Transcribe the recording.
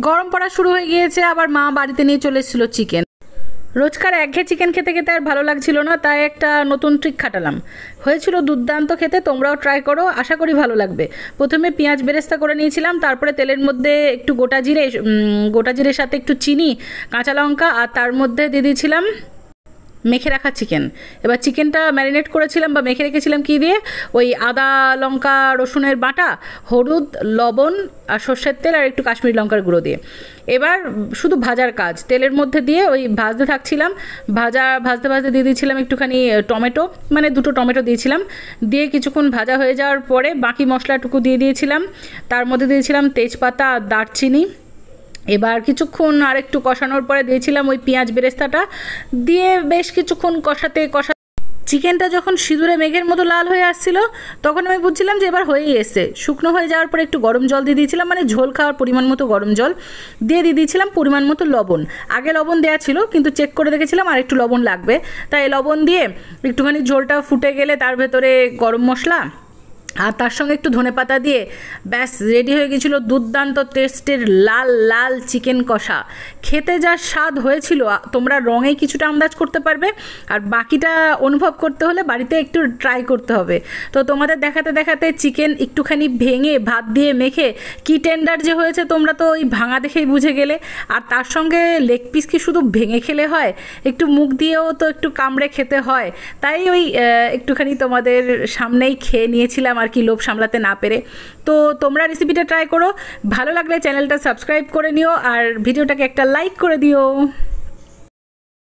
গরম পড়া শুরু হয়ে গিয়েছে, আবার মা বাড়িতে নিয়ে চলে এসেছিলো চিকেন। রোজকার একঘেয়ে চিকেন খেতে খেতে আর ভালো লাগছিল না, তাই একটা নতুন ট্রিক খাটালাম। হয়েছিল দুর্দান্ত খেতে, তোমরাও ট্রাই করো, আশা করি ভালো লাগবে। প্রথমে পেঁয়াজ বেরেস্তা করে নিয়েছিলাম, তারপরে তেলের মধ্যে একটু গোটা জিরের সাথে একটু চিনি, কাঁচা লঙ্কা, আর তার মধ্যে দিয়ে দিয়েছিলাম মেখে রাখা চিকেন। এবার চিকেনটা ম্যারিনেট করেছিলাম বা মেখে রেখেছিলাম কী দিয়ে, ওই আদা লঙ্কা রসুনের বাটা, হলুদ, লবণ আর সর্ষের তেল আর একটু কাশ্মীরি লঙ্কার গুঁড়ো দিয়ে। এবার শুধু ভাজার কাজ, তেলের মধ্যে দিয়ে ওই ভাজতে থাকছিলাম। ভাজতে ভাজতে দিয়ে দিয়েছিলাম একটুখানি টমেটো, মানে 2টো টমেটো দিয়েছিলাম। দিয়ে কিছুক্ষণ ভাজা হয়ে যাওয়ার পরে বাকি মশলাটুকু দিয়ে দিয়েছিলাম। তার মধ্যে দিয়েছিলাম তেজপাতা আর দারচিনি। এবার কিছুক্ষণ আর একটু কষানোর পরে দিয়েছিলাম ওই পেঁয়াজ বেরেস্তাটা, দিয়ে বেশ কিছুক্ষণ কষাতে চিকেনটা যখন সিঁদুরে মেঘের মতো লাল হয়ে আসছিল, তখন আমি বুঝছিলাম যে এবার হয়েই এসছে। শুকনো হয়ে যাওয়ার পরে একটু গরম জল দিয়ে দিয়েছিলাম, মানে ঝোল খাওয়ার পরিমাণ মতো গরম জল দিয়ে দিয়েছিলাম, পরিমাণ মতো লবণ। আগে লবণ দেওয়া ছিল, কিন্তু চেক করে দেখেছিলাম আর একটু লবণ লাগবে, তাই লবণ দিয়ে একটুখানি ঝোলটা ফুটে গেলে তার ভেতরে গরম মশলা আর তার সঙ্গে একটু ধনেপাতা দিয়ে ব্যাস রেডি হয়ে গেছিলো দুর্দান্ত টেস্টের লাল লাল চিকেন কষা। খেতে যা স্বাদ হয়েছিল তোমরা রঙে কিছুটা আন্দাজ করতে পারবে, আর বাকিটা অনুভব করতে হলে বাড়িতে একটু ট্রাই করতে হবে। তো তোমাদের দেখাতে দেখাতে চিকেন একটুখানি ভেঙে ভাত দিয়ে মেখে কি টেন্ডার যে হয়েছে তোমরা তো ওই ভাঙা দেখেই বুঝে গেলে। আর তার সঙ্গে লেগ পিস কি শুধু ভেঙে খেলে হয়, একটু মুখ দিয়েও তো একটু কামড়ে খেতে হয়, তাই ওই একটুখানি তোমাদের সামনেই খেয়ে নিয়েছিলাম আর কি, লোভ সামলাতে না পেরে। তো তোমরা রেসিপিটা ট্রাই করো, ভালো লাগলে চ্যানেলটা সাবস্ক্রাইব করে নিও আর ভিডিওটাকে একটা লাইক করে দিও।